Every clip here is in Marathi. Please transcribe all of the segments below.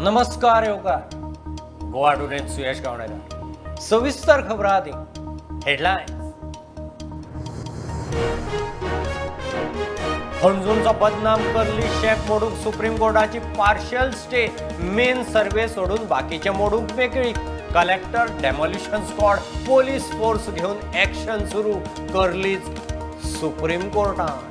नमस्कार येवकार गोवा टुडेन सुयश गावणेकर सविस्तर खबर आदी हेडलायन्स पणजूंचो बदनाम करली शेक मोडूंक सुप्रीम कोर्टाची पार्शियल स्टे मेन सर्वे सोडून बाकीचे मोडूंक मेकळी collector demolition squad police force घेऊन एक्शन सुरू करलीच सुप्रीम कोर्टात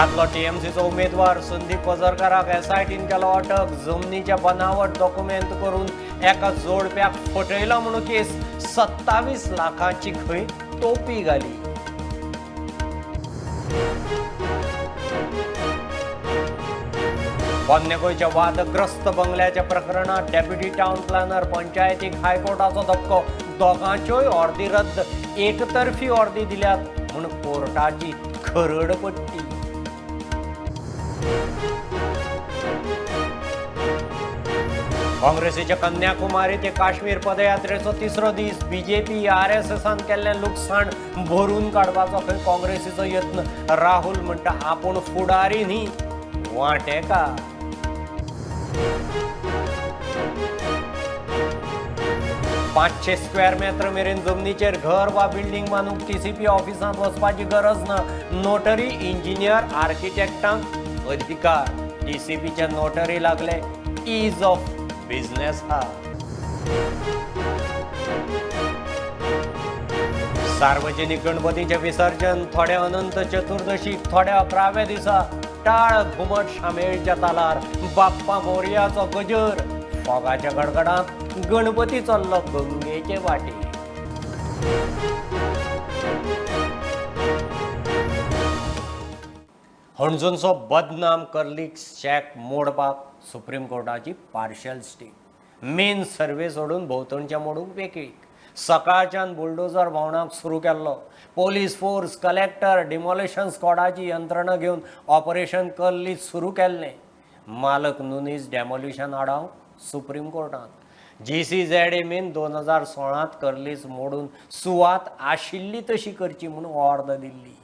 आदलो टीएमसीचो उमेदवार संदीप पजरकाराक एसआयटीन केलो अटक जमनीचे बनावट डॉक्युमेंट करून एका जोडप्याक फटयला म्हणून केस 27 लाखांची खंय तोपी घाली पोन्ने गोंयच्या वादग्रस्त बंगल्याच्या प्रकरणात डेप्युटी टाउन प्लॅनर पंचायतीक हायकोर्टाचो धक्को दोगांच्योय अर्दी रद्द एकतर्फी अर्दी दिल्यात म्हणून कोर्टाची खरड पडटी काँग्रेसीच्या कन्याकुमारी ते काश्मीर पदयात्रेचो तिसरो दीस बीजेपी आरएसएसान केल्लें लुकसाण भरून काडपाचो खंय काँग्रेसीचो यत्न राहुल म्हणटा आपूण फुडारी न्ही वांटेकार 500 स्क्वेअर मीटर मेरेन जमनीचेर घर वा बिल्डिंग बांदूंक टीसीपी ऑफिसांत वचपाची गरज ना नोटरी इंजिनियर आर्किटेक्टांक अधिकार टीसीपीचे नोटरी लागले ईज ऑफ बिझनेस हा सार्वजनिक गणपतीचे विसर्जन थोडे अनंत चतुर्दशीक थोडे 11व्या दिसा टाळ घुमट शामेळच्या तालार बाप्पा मोरयाचो गजर फोगाच्या गडगडात गणपती चल्लो गंगेचे वाटे हणजूंचो बदनाम करलीक शेक मोडपाक सुप्रीम कोर्टाची पार्शियल स्टे मेन सर्वे सोडून भोवतणच्या मोडूंक वेगळीक सकाळच्यान बुलडोजर भोंवडाक सुरू केल्लो पोलीस फोर्स कलेक्टर डिमोलिशन स्क्वॉडाची यंत्रणा घेवन ऑपरेशन कर्ली सुरू केल्लें मालक नुनीस डेमोलिशन आडाव सुप्रीम कोर्टात GCZMAन 2016 कर्लीस मोडून सुवात आशिल्ली तशी करची म्हणून ऑर्डर दिल्ली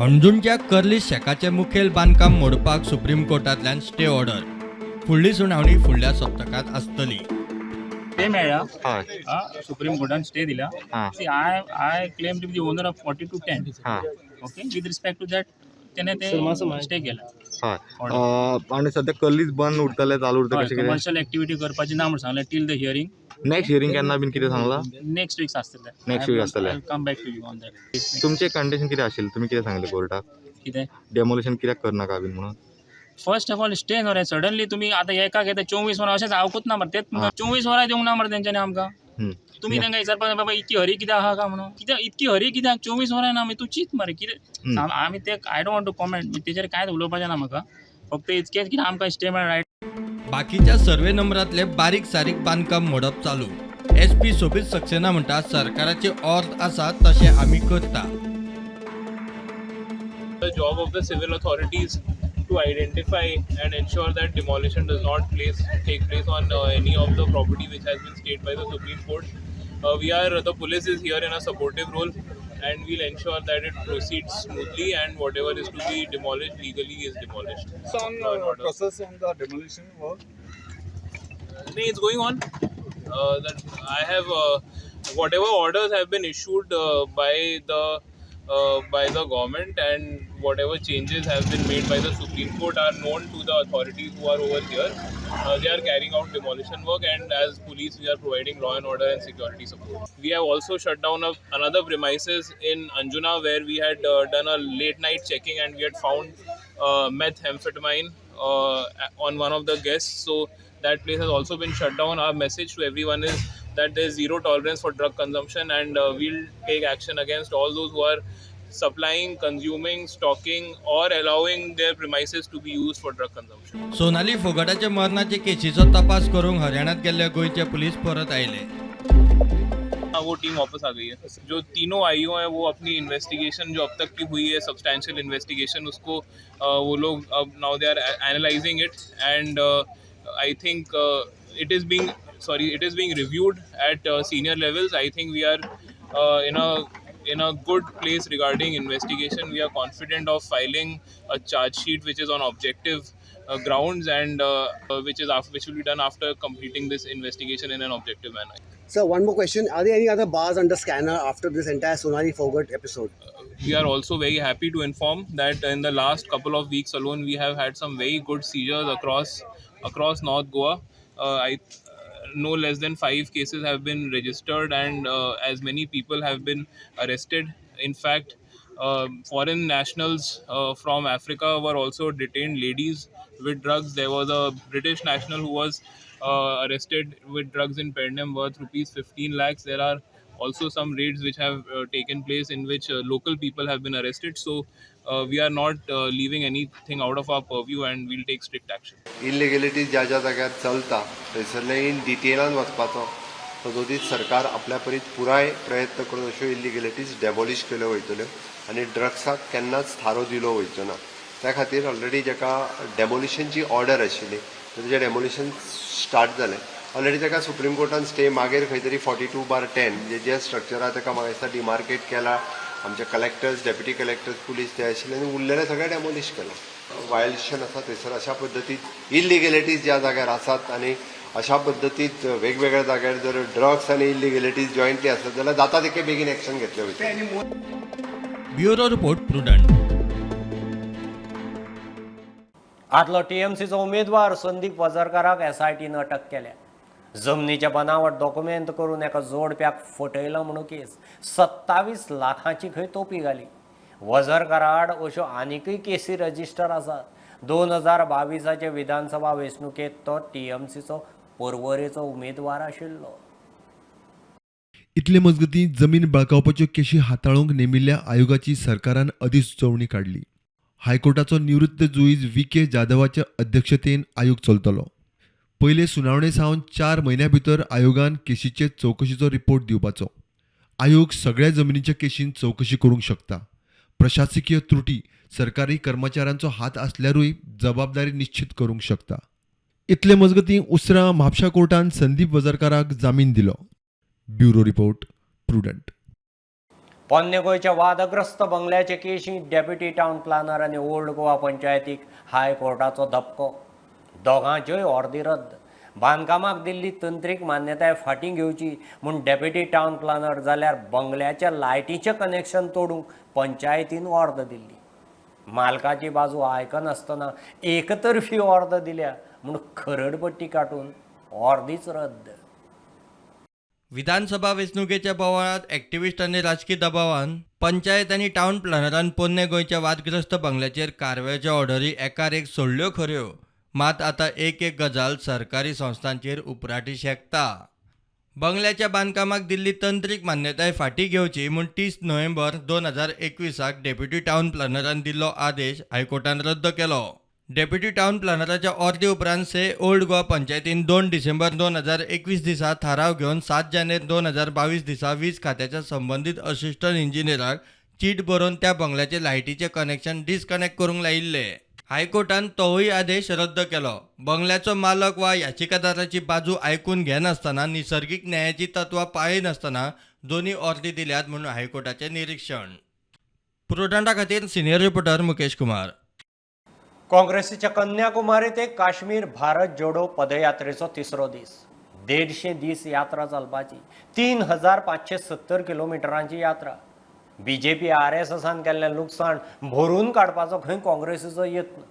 हणजूंच्या कर्ली शेकाचे मुखेल बांदकाम मोडपाक सुप्रीम कोर्टांतल्यान स्टे ऑर्डर फुडली सुनावणी फुडल्या सप्तकात आसतली स्टे मेळ्ळा सुप्रीम कोर्टान स्टे दिला see I claim to be the owner of 40 to 10 okay with respect to that त्याने ते स्टे केला आणि सध्या कल्लीच बंद उरतले चालू उरता कशें कितें कमर्शियल एक्टिविटी करपाची ना म्हणून सांगलें till the hearing next hearing केन्ना बीन कितें सांगला नेक्स्ट वीक आसतलें नेक्स्ट वीक आसतलें come back to you on that तुमचे कंडिशन कितें आशिल्लें तुमी कितें सांगलें कोर्टाक कितें डेमोलिशन कित्याक करनाका बीन म्हणून फर्स्ट ऑफ ऑल स्टे न्हू रे सडनली तुमी आतां एका घेता 24 वरां अशें जावकूच ना मरे तेच 24 वरां दिवंक ना मरे तेंच्यांनी आमकां तुमी तांकां विचारपाक बाबा इतकी हरी कित्याक आहा काय म्हणून कित्याक इतकी हरी कित्याक 24 वरां ना तूं चिंत मरे कितें आमी ते I don't want to comment तेजेर कांयच उलोवपाचें ना म्हाका फक्त इतकेंच की आमकां स्टे मेळ्ळा रायट बाकीच्या सर्वे नंबरातले बारीक सारीक बांदकाम मोडप चालू SP सोबीत सक्सेना म्हणटा सरकाराचे ऑर्थ आसा तशें आमी करता The job of the civil authorities to identify and ensure that demolition does not take place on any of the property which has been stayed by the Supreme Court. The police is here in a supportive role and we'll ensure that it proceeds smoothly and whatever is to be demolished legally is demolished. So on process on the demolition work? It's going on. That I have whatever orders have been issued by the government and whatever changes have been made by the Supreme Court are known to the authorities who are over here. They are carrying out demolition work and as police we are providing law and order and security support. We have also shut down another premises in Anjuna where we had done a late night checking and we had found methamphetamine on one of the guests. So that place has also been shut down. Our message to everyone is that there is zero tolerance for drug consumption and we'll take action against all those who are supplying, consuming, stocking or allowing their premises to be used for drug consumption. Sonali फोगाटाच्या मरणाचे केसीचो तपास करूंक हरियाणात गेल्ले गोंयचे पुलीस परत आयले. हाँ वो टीम वापस आ गई है। जो तीनों आईओ हैं वो अपनी इन्वेस्टिगेशन जो अब तक की हुई है सब्सटैंशियल इन्वेस्टिगेशन उसको वो लोग अब now they are analysing it and I think it is being reviewed at senior levels. I think we are in a good place regarding investigation. We are confident of filing a charge sheet which is on objective grounds and which will be done after completing this investigation in an objective manner. Sir, one more question. Are there any other bars under scanner after this entire Sonali Fogart episode? We are also very happy to inform that in the last couple of weeks alone, we have had some very good seizures across North Goa. No less than 5 cases have been registered, and as many people have been arrested. In fact, foreign nationals from Africa were also detained, ladies with drugs. There was a British national who was arrested with drugs in Pernam worth rupees 15 lakhs. There are also some raids which have taken place in which local people have been arrested. So we are not leaving anything out of our purview, and we'll take strict action. इलिगॅलिटीज ज्या ज्या जाग्यार चलता थंयसरले इन डिटेलान वचपाचो सदोदीत सरकार आपल्या परीत पुराय प्रयत्न करून अश्यो इलिगॅलिटीज डेमॉलिश केल्यो वयतल्यो आनी ड्रग्साक केन्नाच थारो दिलो वयचो ना. त्या खातीर ऑलरेडी जाका डेमॉलिशनची ऑर्डर आशिल्ली तेजें डेमॉलिशन स्टार्ट जालें. ऑलरेडी ताका सुप्रीम कोर्टान स्टे मागीर खंय तरी 42/10 जे स्ट्रक्चरां ताका म्हाका दिसता डिमार्केट केला. आमचे कलेक्टर्स डेप्युटी कलेक्टर्स पुलीस ते आशिल्ले आनी उरलेले सगळे डेमॉलिश केला. वायलेशन आसा थंयसर अशा पद्दतीत इलिगॅलिटीज ज्या जाग्यार आसात आनी अशा पद्दतीत वेगवेगळ्या जाग्यार जर ड्रग्स आनी इलिगॅलिटीज जॉयंटली आसत जाल्यार जाता तितके बेगीन एक्शन घेतले वयता. Bureau report prudent. आदलो टीएमसीचो उमेदवार संदीप वजरकाराक एसआयटीन अटक केल्या. जमनीचे बनावट डॉक्युमेंट करून एका जोडप्याक फटयलो म्हणून केस. 27 लाखांची खंय तोपी घाली. वजरकारा आड अश्यो आनीकय केसी रजिस्टर आसात. 2022चे विधानसभा वेंचणुकेत तो टीएमसीचो पर्वरेचो उमेदवार आशिल्लो. इतले मजगतीं जमीन बळकावपाच्यो केशी हाताळूंक नेमिल्ल्या आयोगाची सरकारान अधिसुचोवणी काडली. हायकोर्टाचो निवृत्त जुईज व्ही.के. जाधवाच्या अध्यक्षतेन आयोग चलतलो. पयले सुनावणे सावन 4 म्हयन्यां भितर आयोगान केशीचे चवकशीचो रिपोर्ट दिवपाचो. आयोग सगळ्या जमनीच्या केशींत चवकशी करूंक शकता. प्रशासकीय त्रुटी सरकारी कर्मचाऱ्यांचो हात आसल्यारूय जबाबदारी निश्चित करूंक शकता. इतले मजगतीं उसरां म्हापशा कोर्टान संदीप वजरकाराक जामीन दिलो. Bureau report prudent. पोन्ने गोंयच्या वादग्रस्त बंगल्याचे केशी डेप्युटी टावन प्लॅनर आनी ओल्ड गोवा पंचायतीक हायकोर्टाचो धपको. दोगांच्योय अर्दी रद्द. बांदकामाक दिल्ली तंत्रीक मान्यताय फाटीं घेवची म्हूण डेप्युटी टावन प्लॅनर जाल्यार बंगल्याच्या लायटीचें कनेक्शन तोडूंक पंचायतीन अर्द दिल्ली. मालकाची बाजू आयकनासतना एकतर्फी अर्द दिल्या म्हूण खरडपट्टी काडून अर्दीच रद्द. विधानसभा वेंचणुकेच्या बोवाळांत एक्टिव्हिस्ट आनी राजकीय दबावान पंचायत आनी टावन प्लॅनरान पोन्ने गोंयच्या वादग्रस्त बंगल्याचेर कारवायेच्यो ऑर्डरी एकार एक सोडल्यो खऱ्यो. मात आतां एक गजाल सरकारी संस्थांचेर उपराटी शेकता. बंगल्याच्या बांदकामाक दिल्ली तंत्रीक मान्यताय फाटीं घेवची म्हूण 30 नोव्हेंबर 2021 डेप्युटी टावन प्लॅनरान दिल्लो आदेश हायकोर्टान रद्द केलो. डेप्युटी टावन प्लॅनराच्या अर्दे उपरांत ओल्ड गोवा पंचायतीन 2 डिसेंबर 2021 दिसा थाराव घेवन 7 जानेर 2022 दिसा वीज खात्याच्या संबंदीत असिस्टंट इंजिनियराक चीट बरोवन त्या बंगल्याचे लायटीचे कनेक्शन डिस्कनेक्ट करूंक लायिल्ले. हायकोर्टान तोवूय आदेश रद्द केलो. बंगल्याचो मालक वा याचिकादाराची बाजू आयकून घेनासतना निसर्गीक न्यायाची तत्वां पाळिनासतना दोन्ही अर्दी दिल्यात म्हणून हायकोर्टाचें निरीक्षण. प्रुडंटा खातीर सिनियर रिपोर्टर मुकेश कुमार. काँग्रेसीच्या कन्याकुमारी ते काश्मीर भारत जोडो पदयात्रेचो तिसरो दीस. 150 दीस यात्रा चलपाची. 3570 किलोमिटरांची यात्रा. बीजेपी RSSन केल्लें लुकसाण भरून काडपाचो खंय काँग्रेसीचो यत्न.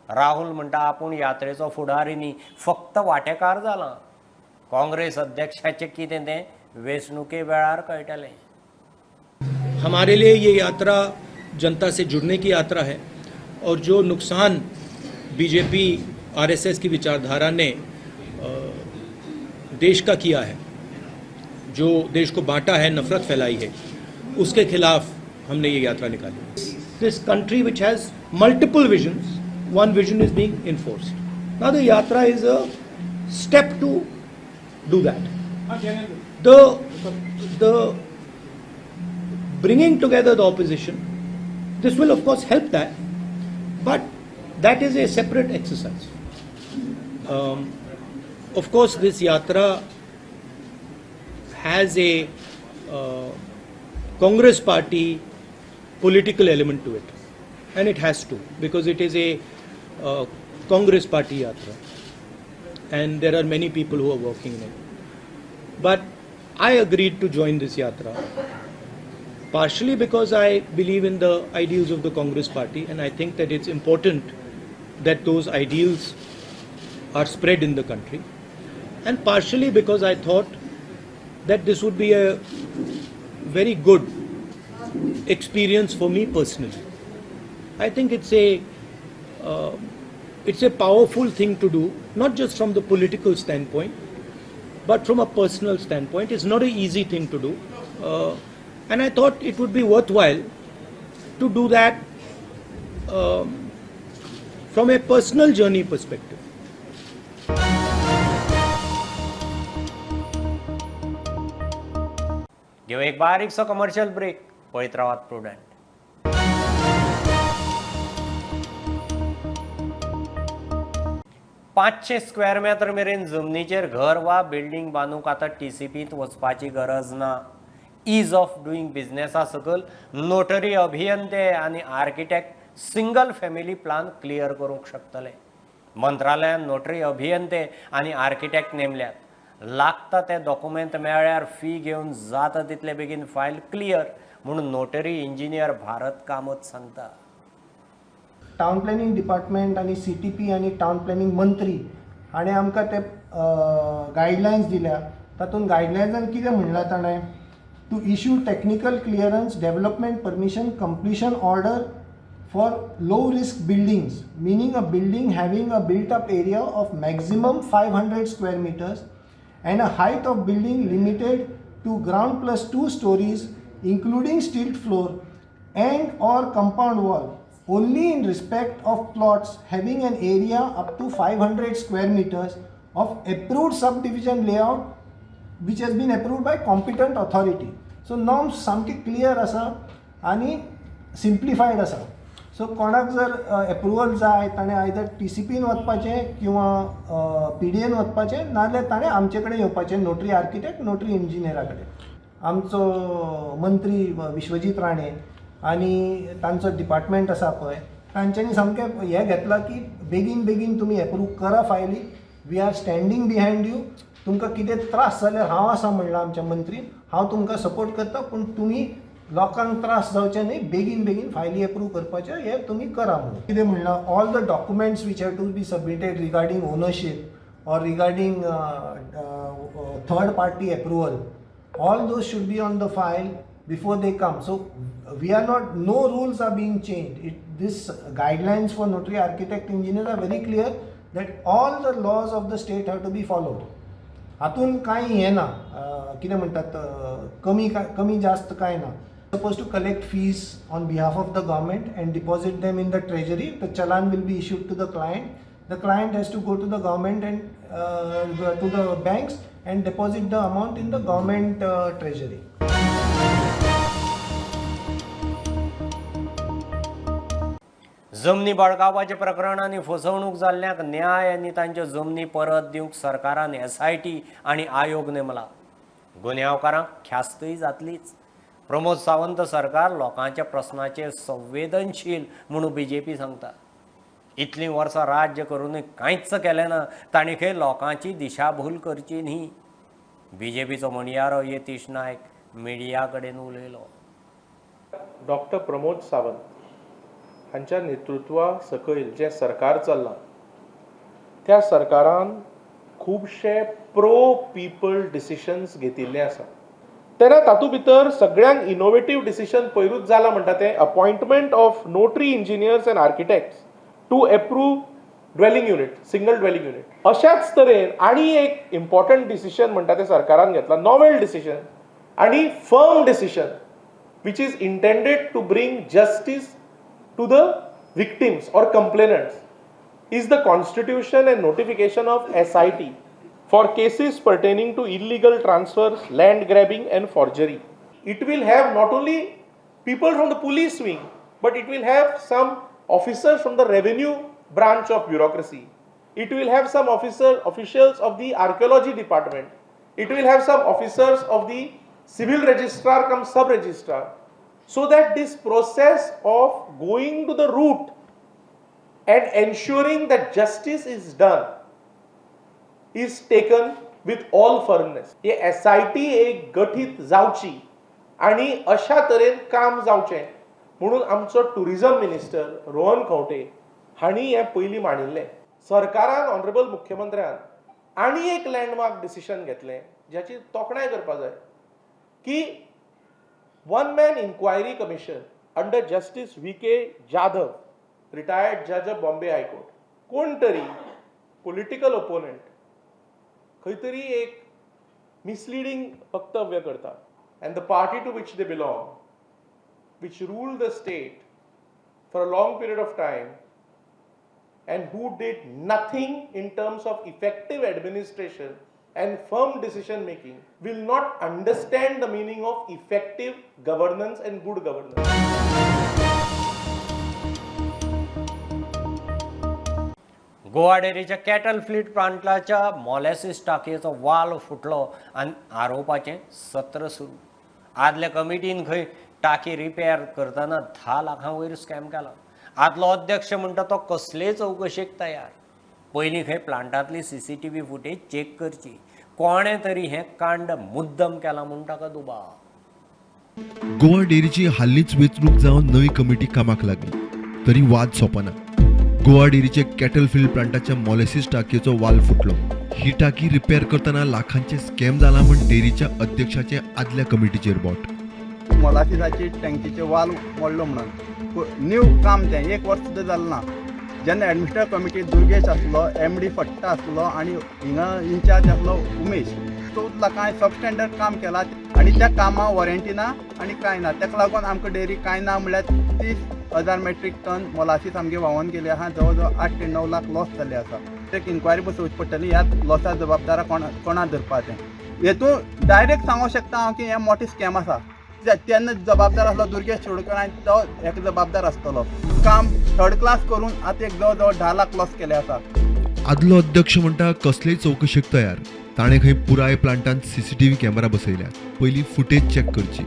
राहुल म्हणटा आपूण यात्रेचो फुडारी न्ही, फक्त वांटेकार जाला. काँग्रेस अध्यक्षाचें कितें तें वेंचणुके वेळार कळटलें. हमारे लिए ये यात्रा जनता से जुड़ने की यात्रा है और जो नुकसान बीजेपी RSS की विचारधारा ने देश का किया है, जो देश को बांटा है, नफरत फैलाई है, उसके खिलाफ हमने ये यात्रा निकाली. This country which has multiple visions, one vision is being enforced. Now the yatra is a step to do that. the bringing together the opposition, this will of course help that, but that is a separate exercise. Of course, this yatra has a Congress party political element to it, and it has to, because it is a Congress party yatra, and there are many people who are working in it. But I agreed to join this yatra partially because I believe in the ideals of the Congress party, and I think that it's important that those ideals are spread in the country, and partially because I thought that this would be a very good experience for me personally. I think it's a powerful thing to do, not just from the political standpoint, but from a personal standpoint. It's not an easy thing to do, and I thought it would be worthwhile to do that from a personal journey perspective. घेऊ एक बारीकसो कमर्शियल ब्रेक. पळयत रावात प्रुडंट. पांचशे स्क्वेअर मीटर मेरेन जमनीचेर घर वा बिल्डींग बांदूंक आतां TCPंत वचपाची गरज ना. ईज ऑफ डुईंग बिझनेसा सकल नोटरी अभियंते आनी architect single family plan clear करूंक शकतले. मंत्रालयान नोटरी अभियंते आनी आर्किटेक्ट नेमल्यात. लागता ते डॉक्युमेंट मेळ्ळ्यार फी घेवन जाता तितले बेगीन फायल क्लियर म्हणून नोटरी इंजिनियर भारत कामत सांगता. टाउन प्लॅनिंग डिपार्टमेंट आनी CTP आनी टाउन प्लॅनिंग मंत्री हाणें आमकां ते गायडलायन्स दिल्या. तातूंत गायडलायन्सान कितें म्हणलां ताणें, to issue technical clearance development permission completion order for low risk buildings, meaning a building having a built up area of maximum 500 square meters and a height of building limited to ground plus 2 stories including stilt floor and or compound wall, only in respect of plots having an area up to 500 square meters of approved subdivision layout which has been approved by competent authority. So norms सामके clear आसा आनी simplified आसा. सो कोणाक जर एप्रुवल जाय ताणें आयदर TCPन वचपाचें किंवा PDAन वचपाचें, नाजाल्यार ताणें आमचे कडेन येवपाचें, नोटरी आर्किटेक्ट नोटरी इंजिनियरा कडेन. आमचो मंत्री विश्वजीत राणे आनी तांचो डिपार्टमेंट आसा पळय, तांच्यांनी सामकें हें घेतलां की बेगीन बेगीन तुमी एप्रूव करा फायली. We are standing behind you. तुमकां कितें त्रास जाल्यार हांव आसा म्हणलां आमच्या मंत्रीन, हांव तुमकां सपोर्ट करता, पूण तुमी लोकांक त्रास जावचे न्ही, बेगीन बेगीन फायली एप्रूव करपाचे हें तुमी करा म्हणून. कितें म्हणलां, all the documents which have to be submitted regarding ownership or regarding third party approval, all those should be on the file before they come. So we are not, no rules are being changed. This guidelines for notary architect engineer are very clear that all the laws of the state have to be followed. हातून कांय हें ना, कितें म्हणटात, कमी जास्त कांय ना. Supposed to collect fees on behalf of the government and deposit them in the treasury. The challan will be issued to the client. The client has to go to the government and to the banks and deposit the amount in the government treasury. जमनी बळकावपाचे प्रकरण आनी फसवणूक जाल्ल्यांक न्याय आनी तांच्यो जमनी परत दिवंक सरकारान SIT आनी आयोग नेमला. गुन्यांवकारांक ख्यास्तय जातलीच. प्रमोद सावंत सरकार लोकांच्या प्रस्नाचेर संवेदनशील म्हणून BJP सांगता. इतलीं वर्सां राज्य करूनय कांयच केलें ना. तांणी खंय लोकांची दिशाभूल करची न्ही. BJPचो म्हणयारो यतीश नायक मिडिया कडेन उलयलो. डॉक्टर प्रमोद सावंत हांच्या नेतृत्वा सकयल जें सरकार चल्लां, त्या सरकारान खुबशे प्रो पीपल डिसिशन्स घेतिल्ले आसा. तेन्ना तातूंत भितर सगळ्यांत इनोवेटीव डिसिशन पयरूच जालां म्हणटा तें appointment of notary engineers and architects to approve dwelling unit, single dwelling unit. अशाच तरेन आनी एक इम्पॉर्टंट डिसिशन म्हणटा तें सरकारान घेतलां, नॉवेल डिसिशन आनी firm decision which is intended to bring justice to the victims or complainants, is the constitution and notification of SIT, for cases pertaining to illegal transfers, land grabbing and forgery. It will have not only people from the police wing, but it will have some officers from the revenue branch of bureaucracy. It will have some officials of the archaeology department. It will have some officers of the civil registrar cum sub-registrar. So that this process of going to the root and ensuring that justice is done is taken with all firmness. हे SIT एक गठीत जावची आणि अशा तरेन काम जावचें म्हणून आमचो टुरिझम मिनिस्टर रोहन खंवटे हांणी हें पयलीं मांडिल्लें. सरकारान ऑनरेबल मुख्यमंत्र्यान आनी एक लँडमार्क डिसिशन घेतलें ज्याची तोखणाय करपा जाय की one man inquiry commission under justice VK Jadhav, retired जज ऑफ बॉम्बे हायकोर्ट, कोण तरी पॉलिटिकल ओपोनंट खंय तरी एक मिसलिडिंग वक्तव्य करता and the party to which they belong, which ruled the state for a long period of time and who did nothing in terms of effective administration and firm decision making, will not understand the meaning of effective governance and good governance. Goa डेअरीच्या कॅटल फ्लीट प्लांटाच्या मॉलेसिस टाकयेचो वाल फुटलो आनी आरोपाचें सत्र सुरू. आदल्या कमिटीन खंय टाकी रिपेर करतना 10 लाखां वयर स्कॅम केला. आदलो अध्यक्ष म्हणटा तो कसलेय चवकशेक तयार. पयलीं खंय प्लांटांतली CCTV फुटेज चेक करची. कोणें तरी हें कांड मुद्दम केला म्हूण ताका दुबाव. गोवा डेअरीची हालींच वेंचणूक जावन नवी कमिटी कामाक लागली तरी वाद सोंपना. गोवा डेअरीचे कॅटल फील्ड प्लांटाच्या मॉलेसिस टाकयेचो वाल फुटलो. ही टाकी रिपेर करतना लाखांचे स्कॅम जाला म्हण डेअरीच्या अध्यक्षाचे आदल्या कमिटीचेर बोट. मोलासिसाची टँकीचे वाल मोडलो म्हणून न्यू काम तें 1 वर्स सुद्दां जालें ना. जेन्ना एडमिनिस्ट्रेटिव्ह कमिटीत दुर्गेश आसलो, MD फट्टा आसलो आणि हिंगा इन्चार्ज आसलो उमेश, 14 लाखां सबस्टँडर्ड काम केलां आणि त्या कामां वॉरंटी ना आणि कांय ना. ताका लागून आमकां डेअरी कांय ना म्हणल्यार 30,000 मेट्रीक टन मोलासीस आमगे व्हांवून गेले आहा. जवळ जवळ 8 ते 9 लाख लॉस जाल्ले आसा. एक इन्क्वायरी बसोवची पडटली ह्या लॉसा जबाबदार कोणा धरपाचें. हेतून डायरेक्ट सांगूंक शकता हांव की हें मोठे स्कॅम आसा. तेन्ना जबाबदार आसलो दुर्गेश शिरोडकर आनी तो हेका जबाबदार आसतलो. काम थर्ड क्लास करून आतां एक जवळ जवळ 10 लाख लॉस केले आसा. आदलो अध्यक्ष म्हणटा कसलेय चवकशेक तयार. ताणें खंय पुराय प्लांटांत CCTV कॅमेरा बसयल्यात. पयलीं फुटेज चॅक करची.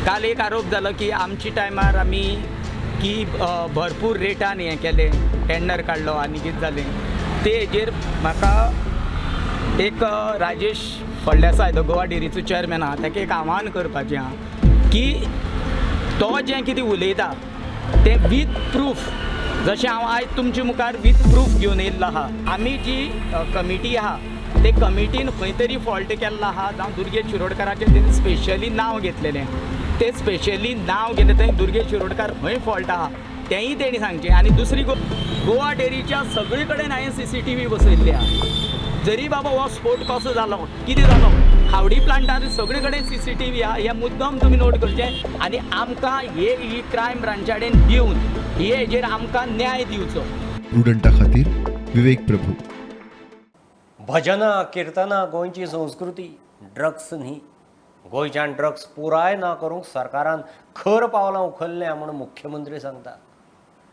काल एक आरोप जालो की आमच्या टायमार आमी की भरपूर रेटान हें केलें, टेंडर काडलो आनी कितें जालें ते हेजेर म्हाका एक राजेश फळदेसाय तो गोवा डेअरीचो चेअरमॅन आहा ताका एक आव्हान करपाचें आहा की तो जें कितें उलयता तें वीथ प्रूफ, जशें हांव आयज तुमचे मुखार वीथ प्रूफ घेवन येयल्लो आहा. आमी जी कमिटी आहा ते कमिटीन खंय तरी फॉल्ट केल्लो आहा जावं दुर्गेश शिरोडकराचें तेणें स्पेशली नांव घेतलेलें. ते स्पेशली नांव घेतलें थंय दुर्गेश शिरोडकार खंय फॉल्ट आहा तेंय तेणी सांगचें. आनी दुसरी गोवा डेअरीच्या सगळे कडेन हांवें CCTV बसयल्ली आहा. जरी बाबा हो स्फोट कसो जालो, कितें जालो, हावडी प्लांटार सगळे कडेन CCTV आहा. हे मुद्दम तुमी नोट करचें आनी आमकां ही क्रायम ब्रांचाडेन दिवन हेजेर आमकां न्याय दिवचो. प्रुडंटा खातीर विवेक प्रभू. भजनां किर्तनां गोंयची संस्कृती, ड्रग्स न्ही. गोंयच्यान ड्रग्स पुराय ना करूंक सरकारान खर पावलां उखल्ल्या म्हणून मुख्यमंत्री सांगता.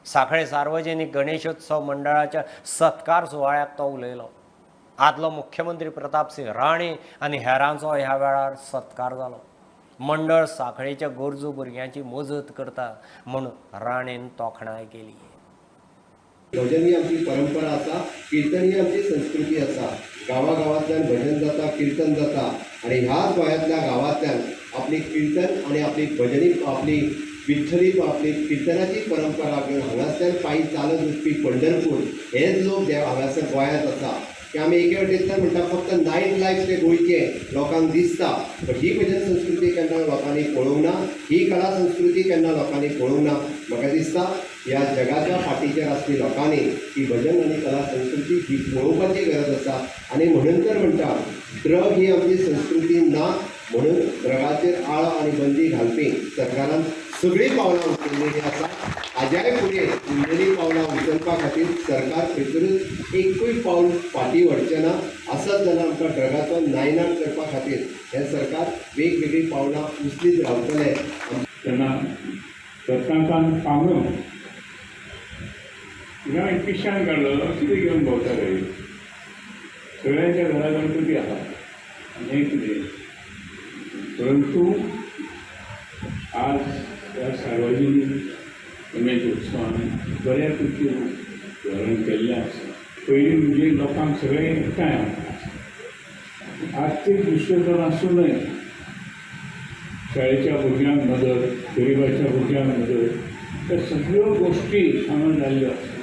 सांखळे सार्वजनीक गणेशोत्सव मंडळाच्या सत्कार सुवाळ्याक तो उलयलो. आदलो मुख्यमंत्री प्रतापसिंग राणे आनी हेरांचो ह्या वेळार सत्कार जालो. मंडळ सांखळेच्या गरजू भुरग्यांची मजत करता म्हणून राणेन तोखणाय केली. भजन ही आमची परंपरा आसा, कीर्तन ही आमची संस्कृती आसा. गांवागांवांतल्यान भजन जाता, कीर्तन जाता आणि ह्याच गोंयांतल्या गांवांतल्यान आपली कीर्तन आणि आपली भजनी, आपली विठ्ठली, आपली कीर्तनाची परंपरा घेवन हांगासल्यान पायी चालत वचपी पंढरपूर हेच लोक जे हांगासर गोंयांत आसा. की आमी एके वटेंतल्यान म्हणटा फक्त नायट लायफ ते गोंयचे लोकांक दिसता, पण ही भजन संस्कृती केन्ना लोकांनी पळोवंक ना, ही कला संस्कृती केन्ना लोकांनी पळोवंक ना. म्हाका दिसता ह्या जगाच्या फाटीचेर आसपी लोकांनी ही भजन आनी कला संस्कृती ही पळोवपाची गरज आसा. आनी म्हणून तर म्हणटा ड्रग ही आमची संस्कृती ना म्हणून ड्रगाचेर आळो आनी बंदी घालपी सरकारान सगळीं पावलां उचललेलीं आसा. हाज्याय फुडें उरलेलीं पावलां उचलपा खातीर सरकार खंयतरूच एकूय पावल फाटीं व्हरचें ना. आसत जाल्यार आमकां ड्रगाचो नायनाट करपा खातीर हें सरकार वेगवेगळीं पावलां उचलीत रावतलें. तेन्ना रत्नाकांत पांगरो हिंगा एक पिश्यान काडलो कितें घेवन भोंवताले. सगळ्यांच्या घरा गणपती आसा हें कितें. परंतु आज ह्या सार्वजनीक गणेश उत्सवान बऱ्या पैकी धोरण केल्लें आसा. पयलीं म्हणजे लोकांक सगळें एकठांय आसता. आर्थिक दुश्चरण आसूं न्हय. शाळेच्या भुरग्यांक मदत, गरिबाच्या भुरग्यांक मदत, त्या सगळ्यो गोश्टी हांगा जाल्ल्यो आसा.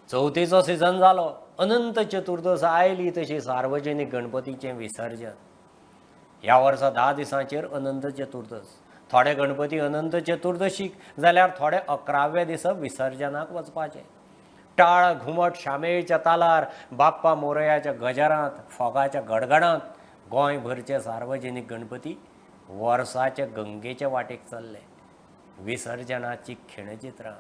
चवथीचो सिजन जालो. अनंत चतुर्दश आयली तशी सार्वजनीक गणपतीचें विसर्जन. ह्या वर्सा 10 दिसांचेर अनंत चतुर्दश. थोडे गणपती अनंत चतुर्दशीक जाल्यार थोडे 11व्या दिसा विसर्जनाक वचपाचे. टाळ घुमट शामेळच्या तालार, बाप्पा मोरयाच्या गजरांत, फोगाच्या गडगडांत गोंयभरचे सार्वजनीक गणपती वर्साचे गंगेचे वाटेक चल्ले. विसर्जनाची खिणचित्रां.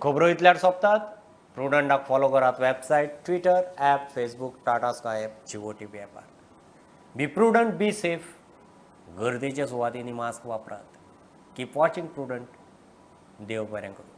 खबरो इतल्यार सोंपतात. प्रुडंटाक फॉलो करात. Website, Twitter, app, Facebook, Tata sky app, Jio TV ॲपार. Be Prudent, be safe. गर्देच्या सुवातींनी मास्क वापरात. Keep watching prudent. देव बरें करूं.